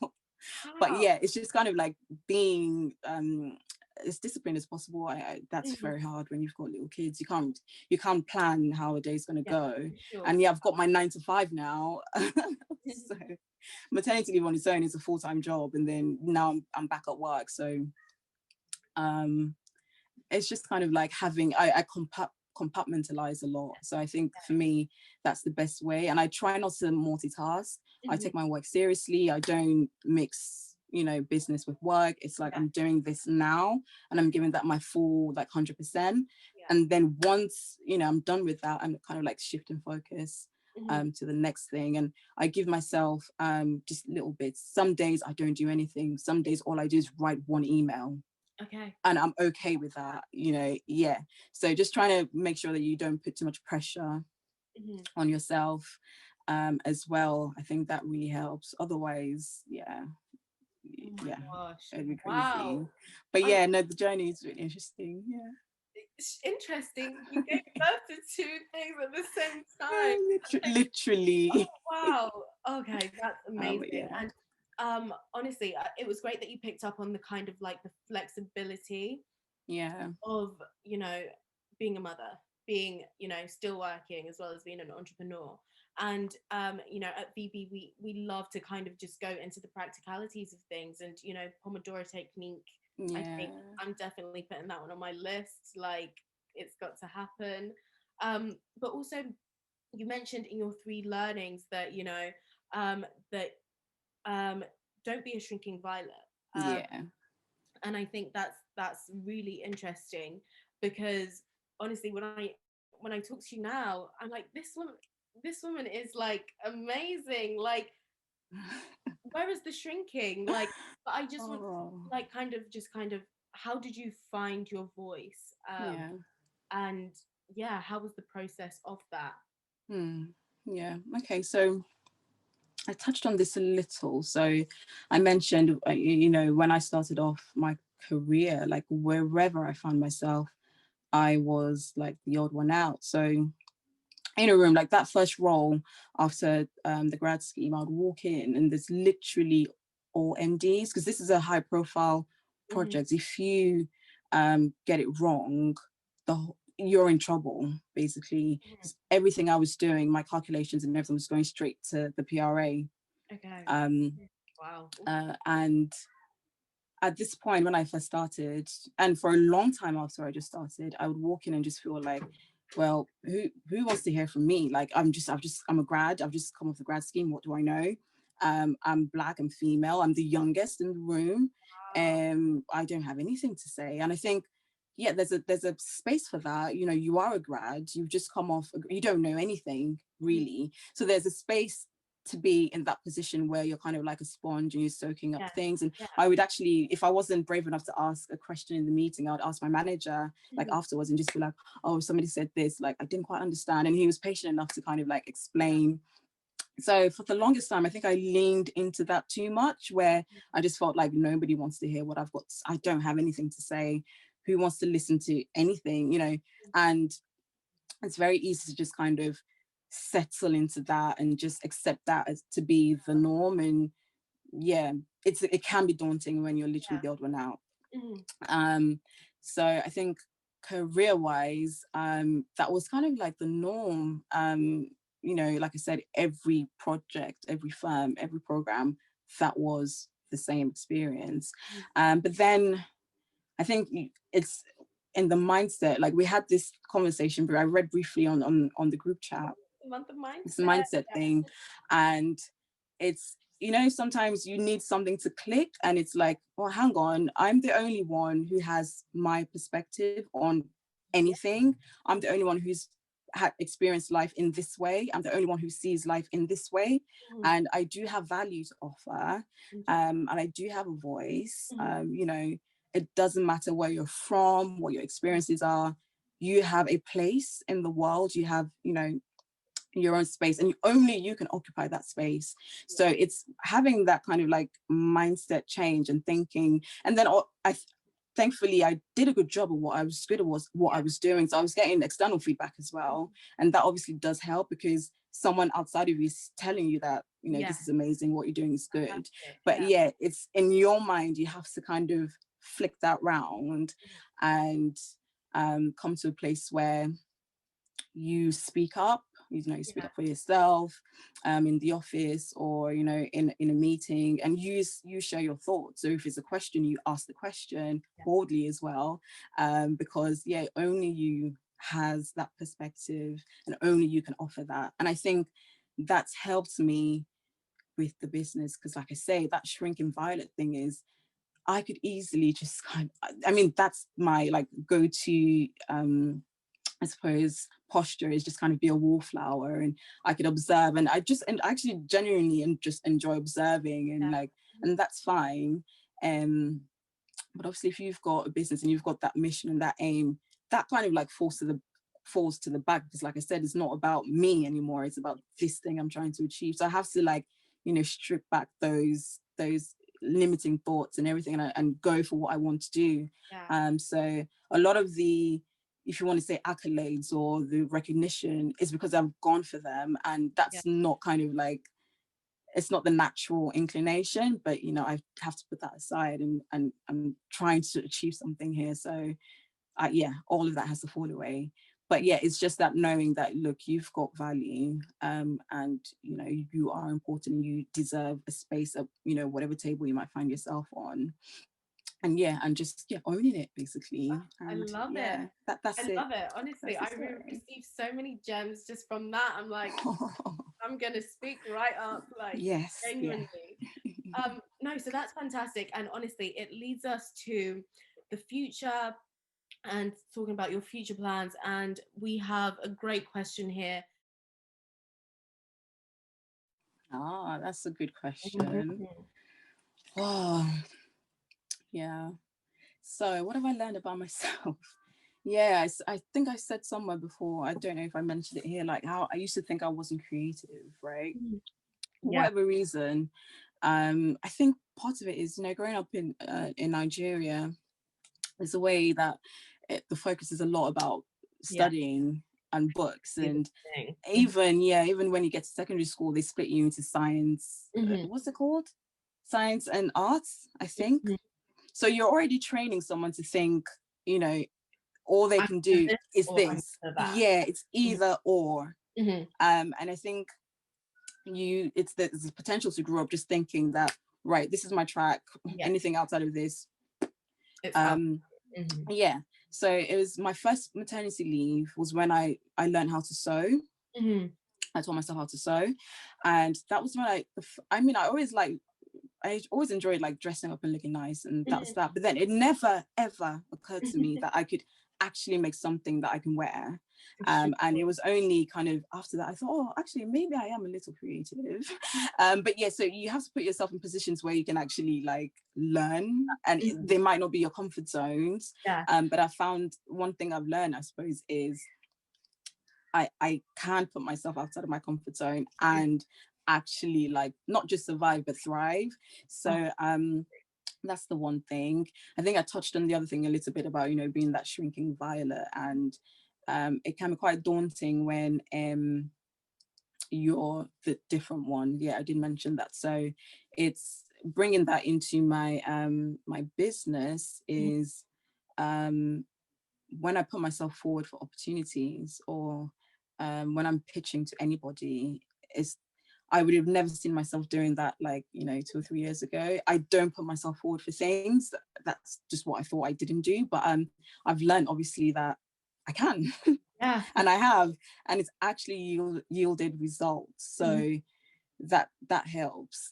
But yeah, it's just kind of like being as disciplined as possible. That's very hard when you've got little kids. You can't plan how a day's going to go. And yeah, I've got my 9 to 5 now. So maternity leave on its own is a full-time job, and then now I'm back at work. So it's just kind of like having, I compartmentalize a lot. So I think for me, that's the best way. And I try not to multitask. I take my work seriously. I don't mix, you know, business with work. It's like, I'm doing this now and I'm giving that my full, like 100%. And then once, you know, I'm done with that, I'm kind of like shifting focus to the next thing. And I give myself just little bits. Some days I don't do anything. Some days all I do is write one email. Okay. And I'm okay with that, you know. Yeah. So just trying to make sure that you don't put too much pressure on yourself as well. I think that really helps. Otherwise, yeah. It'd be crazy. But yeah, no, the journey is really interesting. Yeah. It's interesting. You gave birth to 2 things at the same time. Literally. Oh, wow. Okay, that's amazing. And honestly, it was great that you picked up on the kind of like the flexibility of, you know, being a mother, being, you know, still working as well as being an entrepreneur. And you know, at VB we love to kind of just go into the practicalities of things. And, you know, Pomodoro technique, I think I'm definitely putting that one on my list. Like, it's got to happen. But also, you mentioned in your 3 learnings that, you know, that don't be a shrinking violet. And I think that's really interesting, because honestly, when I talk to you now, I'm like, this woman is like amazing. Like, where is the shrinking? Like, but I just want, like, kind of how did you find your voice? And yeah, how was the process of that? Yeah. Okay. So I touched on this a little. So I mentioned, you know, when I started off my career, like wherever I found myself, I was like the odd one out. So in a room, like that first role after the grad scheme, I'd walk in and there's literally all MDs, because this is a high profile project. If you get it wrong, you're in trouble, basically. Everything I was doing, my calculations and everything was going straight to the PRA. Okay. Wow. And at this point, when I first started, and for a long time after I just started, I would walk in and just feel like, well, who wants to hear from me? Like, I'm a grad. I've just come off the grad scheme. What do I know? I'm Black, I'm female, I'm the youngest in the room. I don't have anything to say. And I think, yeah, there's a space for that. You know, you are a grad, you've just come off, you don't know anything really. So there's a space to be in that position where you're kind of like a sponge and you're soaking up things. And I would actually, if I wasn't brave enough to ask a question in the meeting, I would ask my manager like afterwards and just be like, oh, somebody said this, like I didn't quite understand. And he was patient enough to kind of like explain. So for the longest time, I think I leaned into that too much, where I just felt like nobody wants to hear what I've got. I don't have anything to say. Who wants to listen to anything, you know? And it's very easy to just kind of settle into that and just accept that as to be the norm. And yeah, it can be daunting when you're literally the odd one out. So I think career-wise, that was kind of like the norm. You know, like I said, every project, every firm, every program, that was the same experience. But then I think it's in the mindset, like we had this conversation, but I read briefly on the group chat, it's the mindset thing. And it's, you know, sometimes you need something to click and it's like, oh, hang on, I'm the only one who has my perspective on anything. I'm the only one who's had experienced life in this way. I'm the only one who sees life in this way. And I do have value to offer. And I do have a voice. You know, it doesn't matter where you're from, what your experiences are. You have a place in the world. You have, you know, your own space, and only you can occupy that space. So it's having that kind of like mindset change and thinking. And then thankfully I did a good job of what I was good at, what I was doing. So I was getting external feedback as well. And that obviously does help, because someone outside of you is telling you that, you know, this is amazing, what you're doing is good. But yeah, it's in your mind, you have to kind of flick that round and come to a place where you speak up. You know, you speak up for yourself in the office, or, you know, in a meeting, and you share your thoughts. So if it's a question, you ask the question boldly as well, because only you has that perspective, and only you can offer that. And I think that's helped me with the business, because like I say, that shrinking violet thing is, I could easily just I mean, that's my like go-to I suppose posture, is just kind of be a wallflower, and I could observe, and I actually genuinely and just enjoy observing, and and that's fine. But obviously if you've got a business and you've got that mission and that aim, that kind of like falls to the back, because like I said, it's not about me anymore, it's about this thing I'm trying to achieve. So I have to, like, you know, strip back those limiting thoughts and everything, and go for what I want to do. So a lot of the, if you want to say, accolades or the recognition, is because I've gone for them, and that's not kind of like, it's not the natural inclination, but you know, I have to put that aside, and I'm trying to achieve something here. So all of that has to fall away. But yeah, it's just that knowing that, look, you've got value, and you know, you are important, and you deserve a space at, you know, whatever table you might find yourself on. And and just owning it, basically. I love it. That's I love it. Honestly, I received so many gems just from that. I'm like, I'm gonna speak right up, like, genuinely. No, so that's fantastic. And honestly, it leads us to the future and talking about your future plans. And we have a great question here. That's a good question. Oh, yeah. So what have I learned about myself? I think I said somewhere before, I don't know if I mentioned it here, like how I used to think I wasn't creative, right? For whatever reason. I think part of it is, you know, growing up in Nigeria, there's a way that the focus is a lot about studying and books, and even when you get to secondary school, they split you into science, what's it called? Science and arts, I think. So you're already training someone to think, you know, all they can do is this. Yeah, it's either or. Mm-hmm. And I think there's the potential to grow up just thinking that, right, this is my track. Anything outside of this, it's yeah. So it was my first maternity leave was when I learned how to sew. Mm-hmm. I taught myself how to sew, and that was when I always enjoyed like dressing up and looking nice, and that's that. But then it never ever occurred to me that I could actually make something that I can wear. And it was only kind of after that I thought, oh, actually maybe I am a little creative. But yeah, so you have to put yourself in positions where you can actually like learn, and they might not be your comfort zones. But I found one thing I've learned, I suppose, is I can put myself outside of my comfort zone and actually like not just survive but thrive. So that's the one thing. I think I touched on the other thing a little bit about, you know, being that shrinking violet, and it can be quite daunting when you're the different one. Yeah, I did mention that. So it's bringing that into my my business is when I put myself forward for opportunities, or when I'm pitching to anybody, I would have never seen myself doing that, like, you know, 2 or 3 years ago. I don't put myself forward for things. That's just what I thought I didn't do. But I've learned obviously that I can. Yeah. And I have, and it's actually yielded results. So that helps.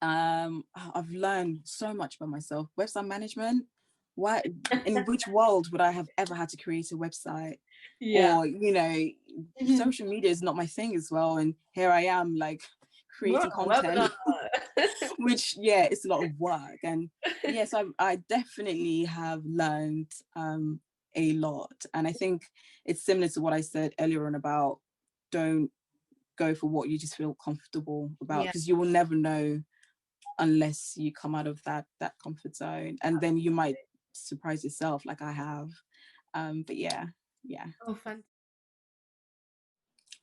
I've learned so much about myself. Website management. Why, in which world would I have ever had to create a website? Or, you know, social media is not my thing as well, and here I am like creating content which, yeah, it's a lot of work. And yes, I definitely have learned a lot. And I think it's similar to what I said earlier on about don't go for what you just feel comfortable about, because you will never know unless you come out of that comfort zone, and then you might surprise yourself like I have. But yeah. Oh, fun.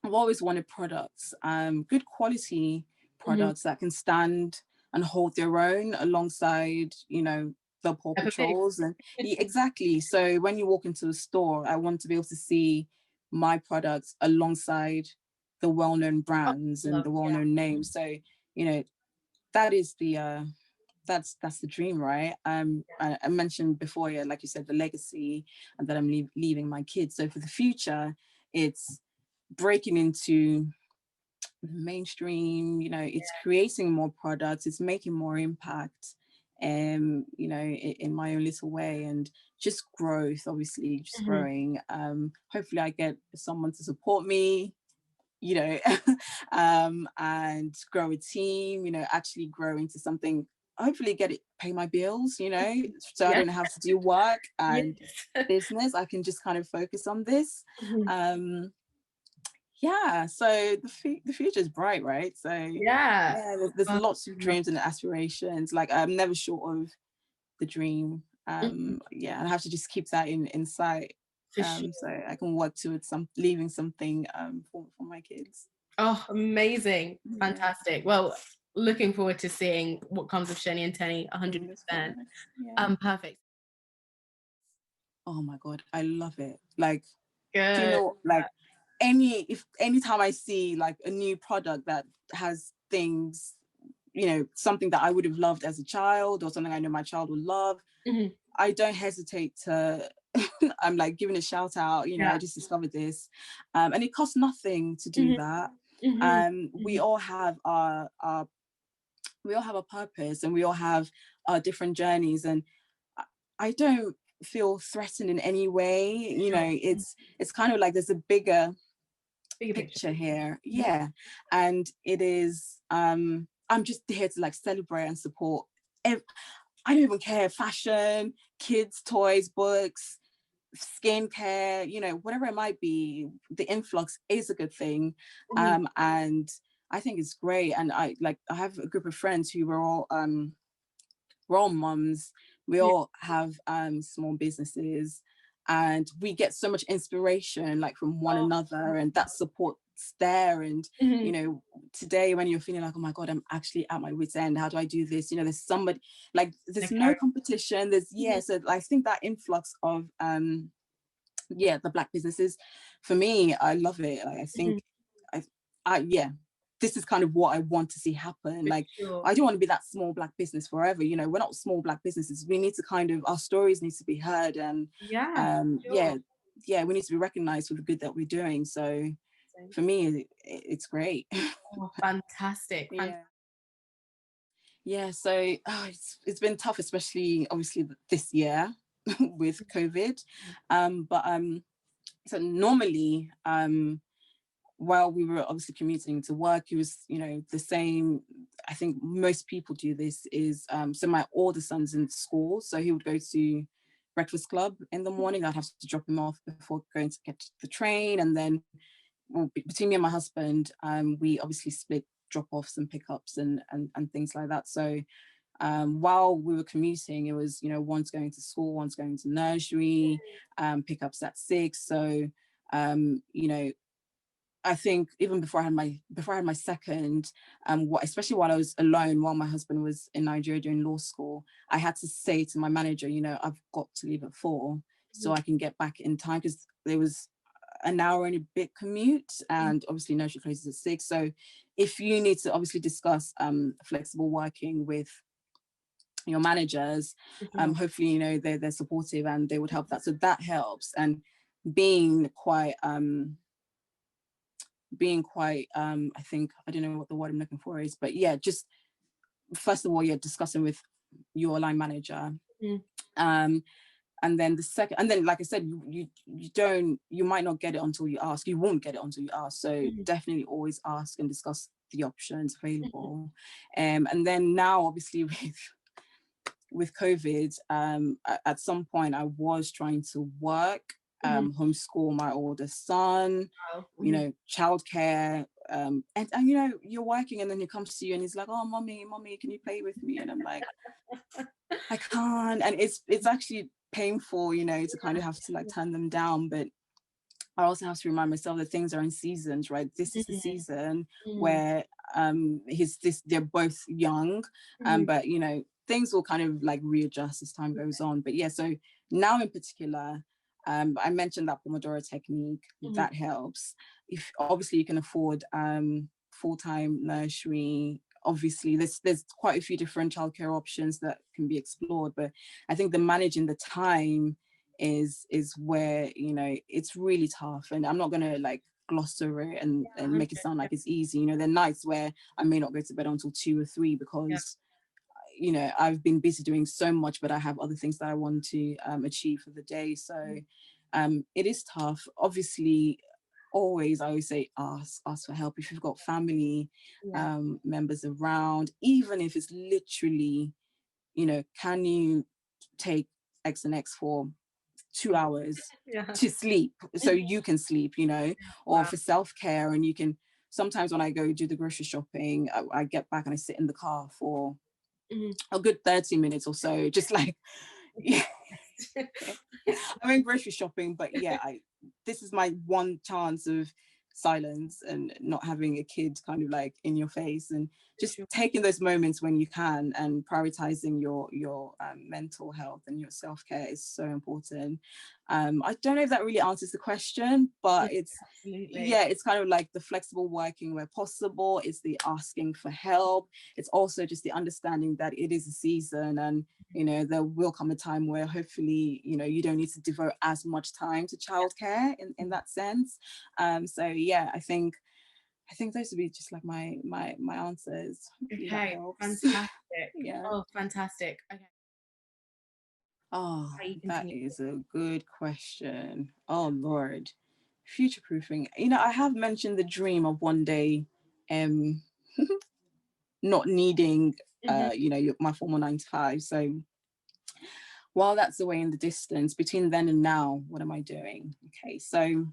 I've always wanted products, good quality products that can stand and hold their own alongside, you know, the Paw Patrols. And exactly. So when you walk into a store, I want to be able to see my products alongside the well-known brands and the well-known names. So, you know, that is the that's the dream, right? I mentioned before, yeah, like you said, the legacy, and that I'm leaving my kids. So for the future, it's breaking into mainstream, you know, it's creating more products, it's making more impact, you know, in my own little way, and just growth, obviously, just growing. Hopefully I get someone to support me, you know, and grow a team, you know, actually grow into something, hopefully pay my bills, you know, so I don't have to do work and business. I can just kind of focus on this. Yeah, so the future is bright, right? So there's lots of dreams and aspirations. Like, I'm never short of the dream. Yeah, I have to just keep that in sight, so I can work towards leaving something for my kids. Oh, amazing. Fantastic. Well, looking forward to seeing what comes of Sheni and Teni. 100%. Perfect. Oh my God, I love it. Like, good. Do you know, like, anytime I see like a new product that has things, you know, something that I would have loved as a child, or something I know my child would love, I don't hesitate to I'm like giving a shout out, you know, I just discovered this, and it costs nothing to do that. We all have our purpose, and we all have our different journeys, and I don't feel threatened in any way. You know, it's kind of like there's a bigger picture here. Yeah. And it is I'm just here to like celebrate and support I don't even care, fashion, kids, toys, books, skincare, you know, whatever it might be. The influx is a good thing. And I think it's great. And I have a group of friends who we're all mums. We all have small businesses, and we get so much inspiration like from one another, and that support's there. And you know, today when you're feeling like, oh my God, I'm actually at my wit's end, how do I do this? You know, there's somebody, like, there's no competition, there's so I think that influx of yeah, the Black businesses. For me, I love it. I think, yeah, this is kind of what I want to see happen. For Like, sure. I don't want to be that small Black business forever. You know, we're not small Black businesses. We need to kind of, our stories need to be heard, and Yeah, yeah, we need to be recognized for the good that we're doing. So for me, it's great. Oh, fantastic. Yeah, so it's been tough, especially obviously this year with COVID. But so normally, while we were obviously commuting to work, it was, you know, the same. I think most people do this is, so my older son's in school, so he would go to breakfast club in the morning. I'd have to drop him off before going to get the train, and then, well, between me and my husband, we obviously split drop-offs and pickups and things like that. So while we were commuting, it was, you know, one's going to school, one's going to nursery, pickups at 6. So you know, I think even before I had my second, especially while I was alone, while my husband was in Nigeria doing law school, I had to say to my manager, you know, I've got to leave at 4 so I can get back in time, because there was an hour and a bit commute, and obviously nursery closes at 6. So if you need to obviously discuss flexible working with your managers, hopefully, you know, they're supportive and they would help that. So that helps. And being quite I think, I don't know what the word I'm looking for is, but yeah, just first of all, you're discussing with your line manager, and then the second, and then, like I said, you might not get it until you ask. You won't get it until you ask. So definitely always ask and discuss the options available. And then now, obviously, with COVID, at some point I was trying to work, homeschool my older son, you know, childcare, and you know, you're working, and then he comes to you and he's like, oh, mommy, can you play with me? And I'm like, I can't. And it's actually painful, you know, to kind of have to like turn them down. But I also have to remind myself that things are in seasons, right? This is the season where they're both young, but you know, things will kind of like readjust as time goes on. But yeah, so now in particular, I mentioned that Pomodoro technique, that helps. If obviously you can afford full-time nursery, obviously there's quite a few different childcare options that can be explored, but I think the managing the time is where, you know, it's really tough. And I'm not gonna like gloss over it and make it sound like it's easy. You know, there are nights where I may not go to bed until 2 or 3 because you know, I've been busy doing so much, but I have other things that I want to achieve for the day. So it is tough. Obviously, I always say ask for help if you've got family members around, even if it's literally, you know, can you take X and X for 2 hours to sleep so you can sleep, you know, or for self-care. And you can, sometimes when I go do the grocery shopping, I get back and I sit in the car for a good 30 minutes or so, just like I'm in grocery shopping, but yeah, this is my one chance of silence and not having a kid kind of like in your face, and just taking those moments when you can and prioritizing your mental health and your self-care is so important. I don't know if that really answers the question, but it's it's kind of like the flexible working where possible. It's the asking for help. It's also just the understanding that it is a season, and you know, there will come a time where hopefully, you know, you don't need to devote as much time to childcare in that sense. So yeah, I think those would be just like my answers. Okay, fantastic. Oh, fantastic. Okay. Oh, that is a good question. Oh Lord, future proofing. You know, I have mentioned the dream of one day, not needing, you know, my formal 9 to 5. So while that's away in the distance, between then and now, what am I doing? Okay, so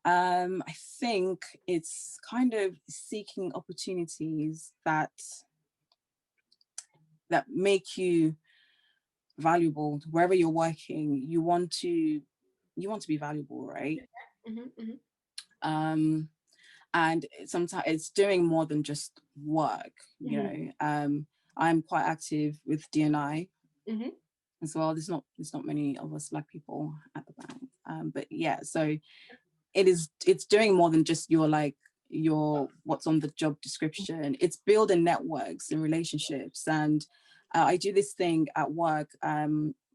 I think it's kind of seeking opportunities that make you valuable wherever you're working. You want to be valuable, right? And sometimes it's doing more than just work. You know, I'm quite active with D&I. as well. There's not many of us Black people at the bank. But yeah, so it's doing more than just your what's on the job description. It's building networks and relationships. And I do this thing at work. I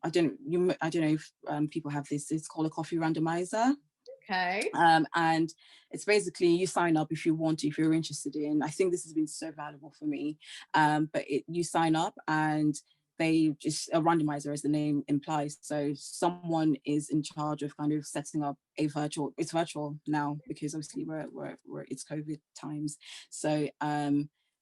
don't know if people have this. It's called a coffee randomizer. Okay. And it's basically you sign up if you want to, if you're interested in. I think this has been so valuable for me. But you sign up and they just a randomizer, as the name implies. So someone is in charge of kind of setting up it's virtual now because obviously we're it's COVID times. So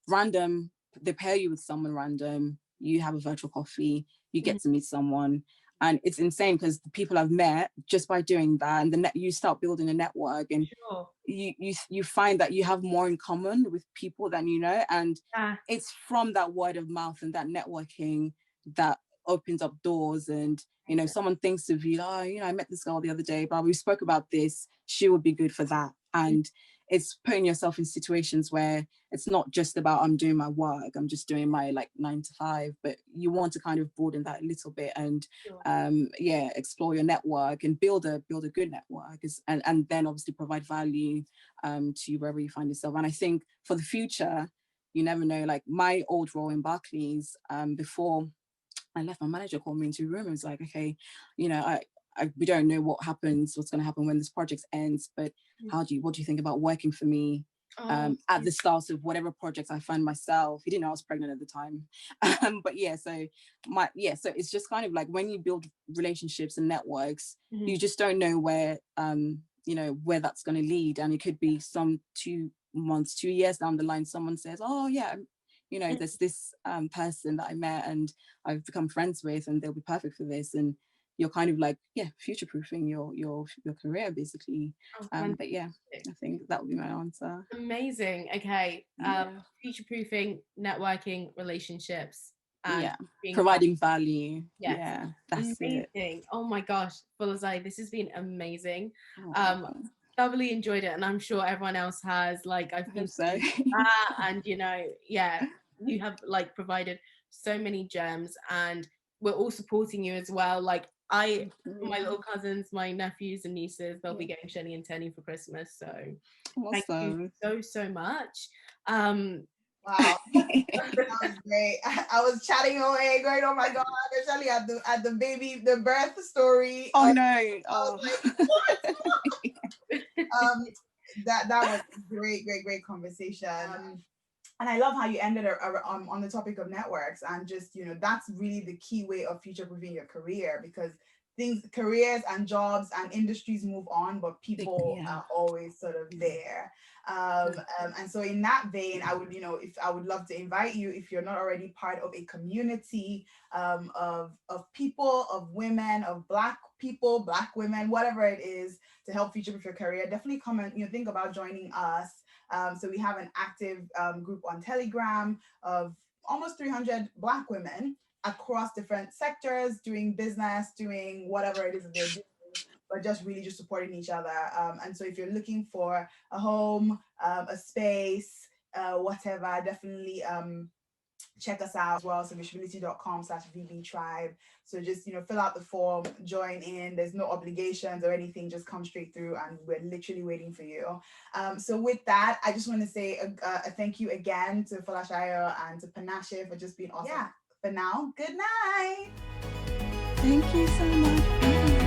random, they pair you with someone random, you have a virtual coffee, you get to meet someone. And it's insane because the people I've met just by doing that, and you start building a network, and Sure. you find that you have more in common with people than you know, and it's from that word of mouth and that networking that opens up doors. And someone thinks of you, I met this girl the other day, but we spoke about this, she would be good for that. And it's putting yourself in situations where it's not just about I'm doing my work, I'm just doing my 9 to 5, but you want to kind of broaden that a little bit and explore your network and build a good network, and then obviously provide value to wherever you find yourself. And I think for the future, you never know, my old role in Barclays, before I left, my manager called me into a room and was like, okay, we don't know what's going to happen when this project ends, but what do you think about working for me at the start of whatever project I find myself? He didn't know I was pregnant at the time. But so it's just kind of when you build relationships and networks, you just don't know where where that's going to lead. And it could be some 2 months, 2 years down the line, someone says, oh yeah, there's this person that I met and I've become friends with, and they'll be perfect for this. And you're kind of future-proofing your career, basically. But yeah, I think that would be my answer. Amazing. Okay. Future-proofing, networking, relationships, and providing value. Yes. Yeah, that's amazing. it. Oh my gosh, Folasayo, this has been amazing. Thoroughly enjoyed it, and I'm sure everyone else has. I've been so. And you have provided so many gems, and we're all supporting you as well. My little cousins, my nephews and nieces, they'll be getting Sheni Teni for Christmas. So thank you so much. Wow, that was great. I was chatting away, going, oh my god, especially at the birth story. Oh no! I was like, what? That was a great conversation. And I love how you ended on the topic of networks, and just that's really the key way of future-proofing your career, because careers and jobs and industries move on, but people are always sort of there. And so in that vein, I would love to invite you, if you're not already part of a community of people, of women, of Black people, Black women, whatever it is, to help future-proof your career, definitely come and think about joining us. So we have an active group on Telegram of almost 300 Black women across different sectors, doing business, doing whatever it is that they're doing, but just supporting each other. And so if you're looking for a home, a space, whatever, definitely check us out as well. So viSHEbility.com/VBTribe. So just, fill out the form, join in. There's no obligations or anything, just come straight through, and we're literally waiting for you. So with that, I just want to say a thank you again to Folasayo and to Panache for just being awesome. Yeah, for now, good night. Thank you so much.